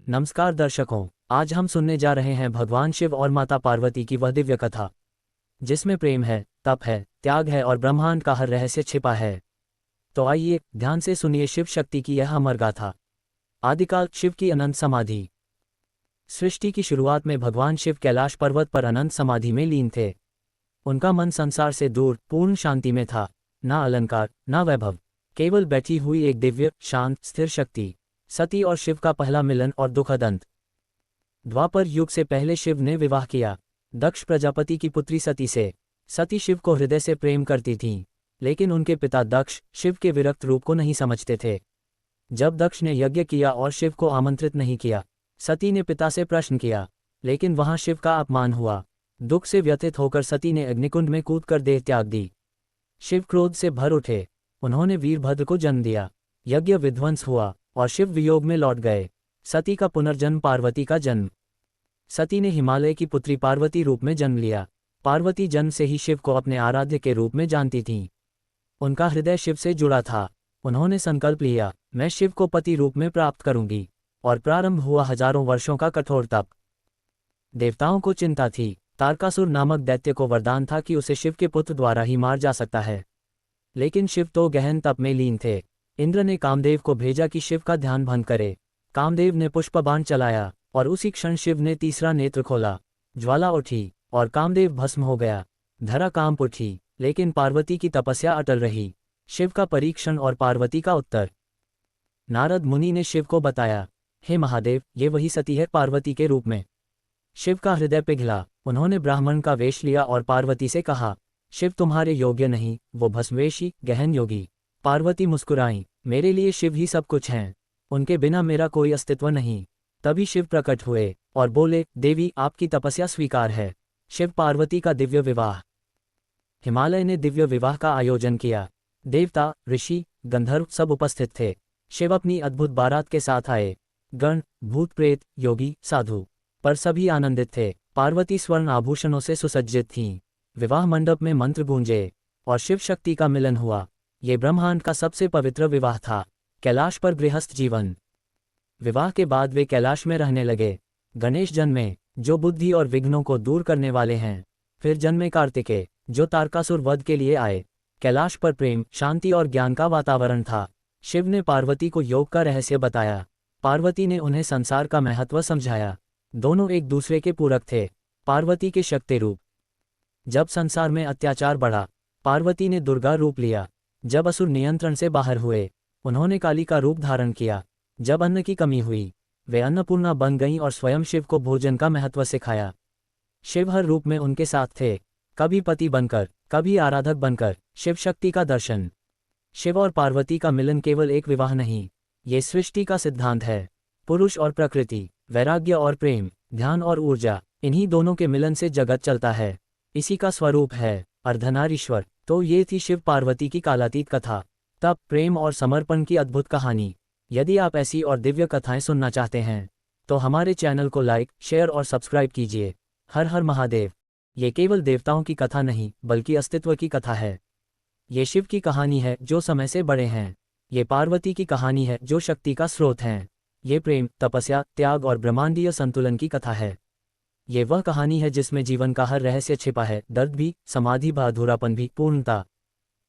नमस्कार दर्शकों, आज हम सुनने जा रहे हैं भगवान शिव और माता पार्वती की वह दिव्य कथा जिसमें प्रेम है, तप है, त्याग है और ब्रह्मांड का हर रहस्य छिपा है। तो आइए ध्यान से सुनिए शिव शक्ति की यह अमर गाथा। आदिकाल शिव की अनंत समाधि। सृष्टि की शुरुआत में भगवान शिव कैलाश पर्वत पर अनंत समाधि में लीन थे। उनका मन संसार से दूर पूर्ण शांति में था। ना अलंकार, ना वैभव, केवल बैठी हुई एक दिव्य, शांत, स्थिर शक्ति। सती और शिव का पहला मिलन और दुखद अंत। द्वापर युग से पहले शिव ने विवाह किया दक्ष प्रजापति की पुत्री सती से। सती शिव को हृदय से प्रेम करती थीं, लेकिन उनके पिता दक्ष शिव के विरक्त रूप को नहीं समझते थे। जब दक्ष ने यज्ञ किया और शिव को आमंत्रित नहीं किया, सती ने पिता से प्रश्न किया, लेकिन वहां शिव का अपमान हुआ। दुख से व्यथित होकर सती ने अग्निकुंड में कूदकर देह त्याग दी। शिव क्रोध से भर उठे। उन्होंने वीरभद्र को जन्म दिया। यज्ञ विध्वंस हुआ और शिव वियोग में लौट गए। सती का पुनर्जन्म, पार्वती का जन्म। सती ने हिमालय की पुत्री पार्वती रूप में जन्म लिया। पार्वती जन्म से ही शिव को अपने आराध्य के रूप में जानती थीं। उनका हृदय शिव से जुड़ा था। उन्होंने संकल्प लिया, मैं शिव को पति रूप में प्राप्त करूंगी। और प्रारंभ हुआ हजारों वर्षों का कठोर तप। देवताओं को चिंता थी। तारकासुर नामक दैत्य को वरदान था कि उसे शिव के पुत्र द्वारा ही मार जा सकता है, लेकिन शिव तो गहन तप में लीन थे। इंद्र ने कामदेव को भेजा कि शिव का ध्यान भंग करे। कामदेव ने पुष्पबाण चलाया और उसी क्षण शिव ने तीसरा नेत्र खोला। ज्वाला उठी और कामदेव भस्म हो गया। धरा कांप उठी, लेकिन पार्वती की तपस्या अटल रही। शिव का परीक्षण और पार्वती का उत्तर। नारद मुनि ने शिव को बताया, हे महादेव, ये वही सती है पार्वती के रूप में। शिव का हृदय पिघला। उन्होंने ब्राह्मण का वेश लिया और पार्वती से कहा, शिव तुम्हारे योग्य नहीं, वो भस्मवेशी गहन योगी। पार्वती मुस्कुराई, मेरे लिए शिव ही सब कुछ हैं, उनके बिना मेरा कोई अस्तित्व नहीं। तभी शिव प्रकट हुए और बोले, देवी, आपकी तपस्या स्वीकार है। शिव पार्वती का दिव्य विवाह। हिमालय ने दिव्य विवाह का आयोजन किया। देवता, ऋषि, गंधर्व सब उपस्थित थे। शिव अपनी अद्भुत बारात के साथ आए। गण, भूत प्रेत, योगी, साधु, पर सभी आनंदित थे। पार्वती स्वर्ण आभूषणों से सुसज्जित थीं। विवाह मंडप में मंत्र गूंजे और शिव शक्ति का मिलन हुआ। ये ब्रह्मांड का सबसे पवित्र विवाह था। कैलाश पर गृहस्थ जीवन। विवाह के बाद वे कैलाश में रहने लगे। गणेश जन्मे, जो बुद्धि और विघ्नों को दूर करने वाले हैं। फिर जन्मे कार्तिकेय, जो तारकासुर वध के लिए आए। कैलाश पर प्रेम, शांति और ज्ञान का वातावरण था। शिव ने पार्वती को योग का रहस्य बताया। पार्वती ने उन्हें संसार का महत्व समझाया। दोनों एक दूसरे के पूरक थे। पार्वती के शक्ति रूप। जब संसार में अत्याचार बढ़ा, पार्वती ने दुर्गा रूप लिया। जब असुर नियंत्रण से बाहर हुए, उन्होंने काली का रूप धारण किया। जब अन्न की कमी हुई, वे अन्नपूर्णा बन गईं और स्वयं शिव को भोजन का महत्व सिखाया। शिव हर रूप में उनके साथ थे, कभी पति बनकर, कभी आराधक बनकर। शिव शक्ति का दर्शन। शिव और पार्वती का मिलन केवल एक विवाह नहीं, ये सृष्टि का सिद्धांत है। पुरुष और प्रकृति, वैराग्य और प्रेम, ध्यान और ऊर्जा, इन्हीं दोनों के मिलन से जगत चलता है। इसी का स्वरूप है अर्धनारीश्वर। तो ये थी शिव पार्वती की कालातीत कथा। तप, प्रेम और समर्पण की अद्भुत कहानी। यदि आप ऐसी और दिव्य कथाएं सुनना चाहते हैं तो हमारे चैनल को लाइक, शेयर और सब्सक्राइब कीजिए। हर हर महादेव। ये केवल देवताओं की कथा नहीं, बल्कि अस्तित्व की कथा है। ये शिव की कहानी है जो समय से बड़े हैं। ये पार्वती की कहानी है जो शक्ति का स्रोत हैं। ये प्रेम, तपस्या, त्याग और ब्रह्मांडीय संतुलन की कथा है। ये वह कहानी है जिसमें जीवन का हर रहस्य छिपा है, दर्द भी, समाधि भी, अधूरापन भी, पूर्णता।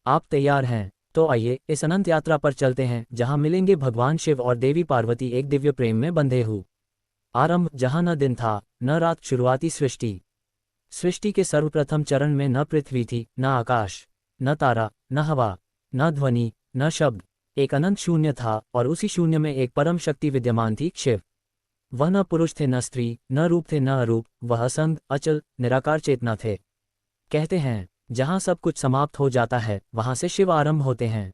आप तैयार हैं? तो आइए इस अनंत यात्रा पर चलते हैं, जहां मिलेंगे भगवान शिव और देवी पार्वती एक दिव्य प्रेम में बंधे हुए। आरंभ, जहां न दिन था न रात। शुरुआती सृष्टि। सृष्टि के सर्वप्रथम चरण में न पृथ्वी थी, न आकाश, न तारा, न हवा, न ध्वनि, न शब्द। एक अनंत शून्य था और उसी शून्य में एक परम शक्ति विद्यमान थी, शिव। वह न पुरुष थे, न स्त्री, न रूप थे, न अरूप। वह असंग, अचल, निराकार चेतना थे। कहते हैं, जहां सब कुछ समाप्त हो जाता है, वहां से शिव आरंभ होते हैं।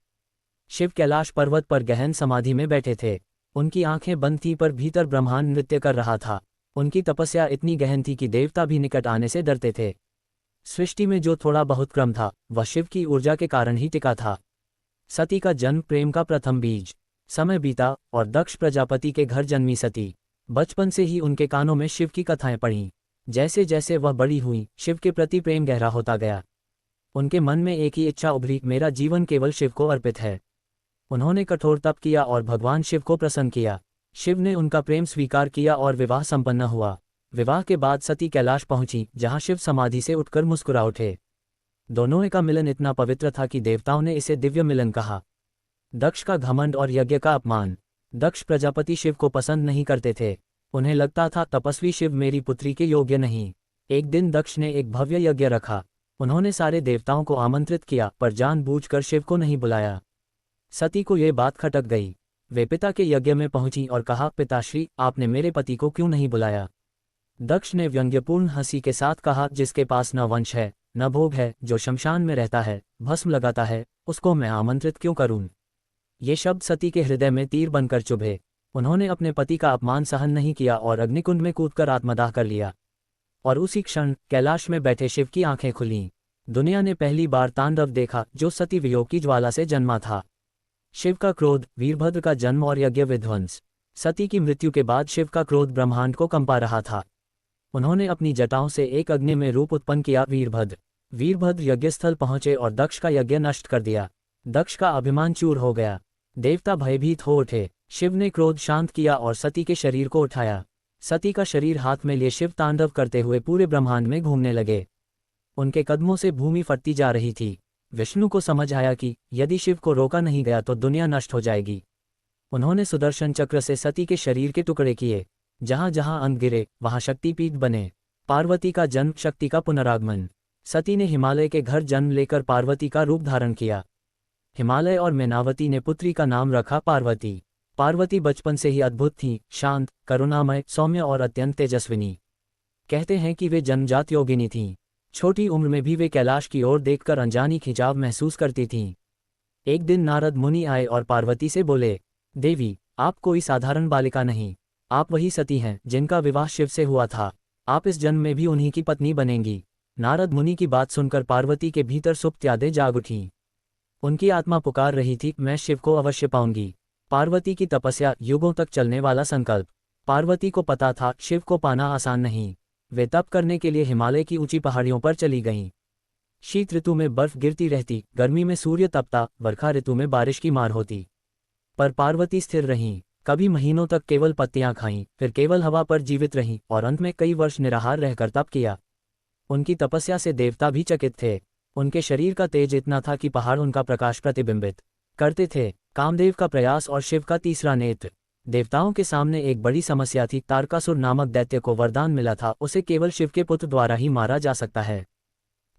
शिव कैलाश पर्वत पर गहन समाधि में बैठे थे। उनकी आंखें बंद थीं, पर भीतर ब्रह्मांड नृत्य कर रहा था। उनकी तपस्या इतनी गहन थी कि देवता भी निकट आने से डरते थे। सृष्टि में जो थोड़ा बहुत क्रम था, वह शिव की ऊर्जा के कारण ही टिका था। सती का जन्म, प्रेम का प्रथम बीज। समय बीता और दक्ष प्रजापति के घर जन्मी सती। बचपन से ही उनके कानों में शिव की कथाएं पढ़ीं। जैसे जैसे वह बड़ी हुई, शिव के प्रति प्रेम गहरा होता गया। उनके मन में एक ही इच्छा उभरी, मेरा जीवन केवल शिव को अर्पित है। उन्होंने कठोर तप किया और भगवान शिव को प्रसन्न किया। शिव ने उनका प्रेम स्वीकार किया और विवाह संपन्न हुआ। विवाह के बाद सती कैलाश पहुंची, जहां शिव समाधि से उठकर मुस्कुरा उठे। दोनों का मिलन इतना पवित्र था कि देवताओं ने इसे दिव्य मिलन कहा। दक्ष का घमंड और यज्ञ का अपमान। दक्ष प्रजापति शिव को पसंद नहीं करते थे। उन्हें लगता था तपस्वी शिव मेरी पुत्री के योग्य नहीं। एक दिन दक्ष ने एक भव्य यज्ञ रखा। उन्होंने सारे देवताओं को आमंत्रित किया, पर जानबूझकर शिव को नहीं बुलाया। सती को ये बात खटक गई। वे पिता के यज्ञ में पहुंची और कहा, पिताश्री, आपने मेरे पति को क्यों नहीं बुलाया? दक्ष ने व्यंग्यपूर्ण हंसी के साथ कहा, जिसके पास न वंश है न भोग है, जो शमशान में रहता है, भस्म लगाता है, उसको मैं आमंत्रित क्यों करूं? ये शब्द सती के हृदय में तीर बनकर चुभे। उन्होंने अपने पति का अपमान सहन नहीं किया और अग्निकुंड में कूदकर आत्मदाह कर लिया। और उसी क्षण कैलाश में बैठे शिव की आंखें खुलीं। दुनिया ने पहली बार तांडव देखा जो सती वियोग की ज्वाला से जन्मा था। शिव का क्रोध, वीरभद्र का जन्म और यज्ञ विध्वंस। सती की मृत्यु के बाद शिव का क्रोध ब्रह्मांड को कंपा रहा था। उन्होंने अपनी जटाओं से एक अग्नि में रूप उत्पन्न किया, वीरभद्र। वीरभद्र यज्ञस्थल पहुंचे और दक्ष का यज्ञ नष्ट कर दिया। दक्ष का अभिमान चूर हो गया। देवता भयभीत हो उठे। शिव ने क्रोध शांत किया और सती के शरीर को उठाया। सती का शरीर हाथ में लिए शिव तांडव करते हुए पूरे ब्रह्मांड में घूमने लगे। उनके कदमों से भूमि फटती जा रही थी। विष्णु को समझ आया कि यदि शिव को रोका नहीं गया तो दुनिया नष्ट हो जाएगी। उन्होंने सुदर्शन चक्र से सती के शरीर के टुकड़े किए। जहां जहां अंग गिरे वहां शक्तिपीठ बने। पार्वती का जन्म, शक्ति का पुनरागमन। सती ने हिमालय के घर जन्म लेकर पार्वती का रूप धारण किया। हिमालय और मैनावती ने पुत्री का नाम रखा पार्वती। पार्वती बचपन से ही अद्भुत थीं, शांत, करुणामय, सौम्य और अत्यंत तेजस्विनी। कहते हैं कि वे जन्मजात योगिनी थीं। छोटी उम्र में भी वे कैलाश की ओर देखकर अनजानी खिंचाव महसूस करती थीं। एक दिन नारद मुनि आए और पार्वती से बोले, देवी, आप कोई साधारण बालिका नहीं, आप वही सती हैं जिनका विवाह शिव से हुआ था। आप इस जन्म में भी उन्हीं की पत्नी बनेंगी। नारद मुनि की बात सुनकर पार्वती के भीतर सुप्त यादें जाग उठीं। उनकी आत्मा पुकार रही थी, मैं शिव को अवश्य पाऊंगी। पार्वती की तपस्या, युगों तक चलने वाला संकल्प। पार्वती को पता था शिव को पाना आसान नहीं। वे तप करने के लिए हिमालय की ऊंची पहाड़ियों पर चली गईं। शीत ऋतु में बर्फ गिरती रहती, गर्मी में सूर्य तपता, वर्षा ऋतु में बारिश की मार होती। पर पार्वती स्थिर रहीं। कभी महीनों तक केवल पत्तियां खाईं, फिर केवल हवा पर जीवित रहीं और अंत में कई वर्ष निराहार रहकर तप किया। उनकी तपस्या से देवता भी चकित थे। उनके शरीर का तेज इतना था कि पहाड़ उनका प्रकाश प्रतिबिंबित करते थे। कामदेव का प्रयास और शिव का तीसरा नेत्र। देवताओं के सामने एक बड़ी समस्या थी। तारकासुर नामक दैत्य को वरदान मिला था, उसे केवल शिव के पुत्र द्वारा ही मारा जा सकता है।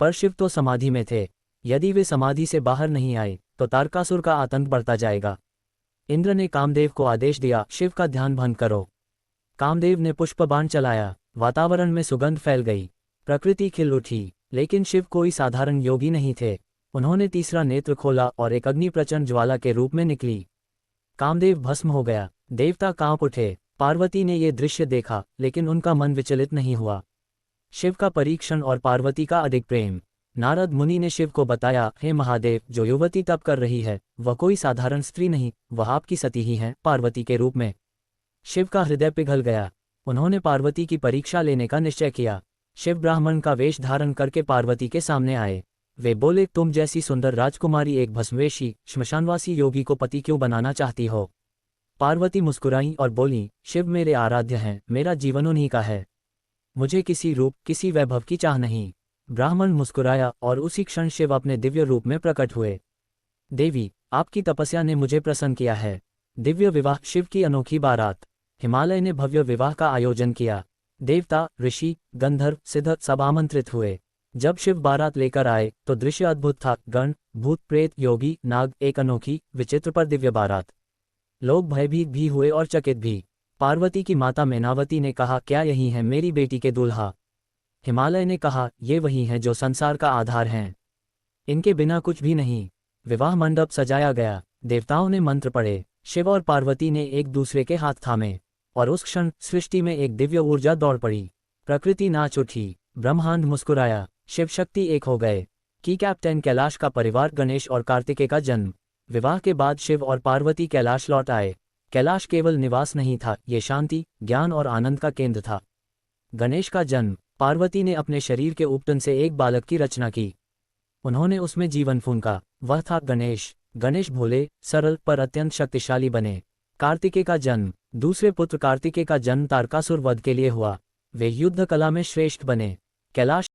पर शिव तो समाधि में थे। यदि वे समाधि से बाहर नहीं आए तो तारकासुर का आतंक बढ़ता जाएगा। इंद्र ने कामदेव को आदेश दिया, शिव का ध्यान भंग करो। कामदेव ने पुष्प बाण चलाया। वातावरण में सुगंध फैल गई। प्रकृति खिल उठी। लेकिन शिव कोई साधारण योगी नहीं थे। उन्होंने तीसरा नेत्र खोला और एक अग्नि प्रचंड ज्वाला के रूप में निकली। कामदेव भस्म हो गया। देवता कांप उठे। पार्वती ने ये दृश्य देखा, लेकिन उनका मन विचलित नहीं हुआ। शिव का परीक्षण और पार्वती का अधिक प्रेम। नारद मुनि ने शिव को बताया, हे महादेव, जो युवती तप कर रही है वह कोई साधारण स्त्री नहीं, वह आपकी सती ही है, पार्वती के रूप में। शिव का हृदय पिघल गया। उन्होंने पार्वती की परीक्षा लेने का निश्चय किया। शिव ब्राह्मण का वेश धारण करके पार्वती के सामने आए। वे बोले, तुम जैसी सुंदर राजकुमारी एक भस्मवेशी श्मशानवासी योगी को पति क्यों बनाना चाहती हो? पार्वती मुस्कुराई और बोली, शिव मेरे आराध्य हैं, मेरा जीवन उन्हीं का है। मुझे किसी रूप, किसी वैभव की चाह नहीं। ब्राह्मण मुस्कुराया और उसी क्षण शिव अपने दिव्य रूप में प्रकट हुए। देवी, आपकी तपस्या ने मुझे प्रसन्न किया है। दिव्य विवाह, शिव की अनोखी बारात। हिमालय ने भव्य विवाह का आयोजन किया। देवता, ऋषि, गंधर्व, सिद्ध सब आमंत्रित हुए। जब शिव बारात लेकर आए तो दृश्य अद्भुत था। गण, भूत, प्रेत, योगी, नाग, एक अनोखी विचित्र पर दिव्य बारात। लोग भयभीत भी हुए और चकित भी। पार्वती की माता मैनावती ने कहा, क्या यही है मेरी बेटी के दूल्हा? हिमालय ने कहा, ये वही हैं जो संसार का आधार हैं। इनके बिना कुछ भी नहीं। विवाह मंडप सजाया गया। देवताओं ने मंत्र पढ़े। शिव और पार्वती ने एक दूसरे के हाथ थामे और उस क्षण सृष्टि में एक दिव्य ऊर्जा दौड़ पड़ी। प्रकृति नाच उठी। ब्रह्मांड मुस्कुराया। शिव शक्ति एक हो गए। की कैप्टन कैलाश का परिवार, गणेश और कार्तिकेय का जन्म। विवाह के बाद शिव और पार्वती कैलाश लौट आए। कैलाश केवल निवास नहीं था, ये शांति, ज्ञान और आनंद का केंद्र था। गणेश का जन्म। पार्वती ने अपने शरीर के उपटन से एक बालक की रचना की। उन्होंने उसमें जीवन फूंका। वह था गणेश। गणेश भोले, सरल पर अत्यंत शक्तिशाली बने। कार्तिकेय का जन्म। दूसरे पुत्र कार्तिकेय का जन्म तारकासुर वध के लिए हुआ। वे युद्ध कला में श्रेष्ठ बने। कैलाश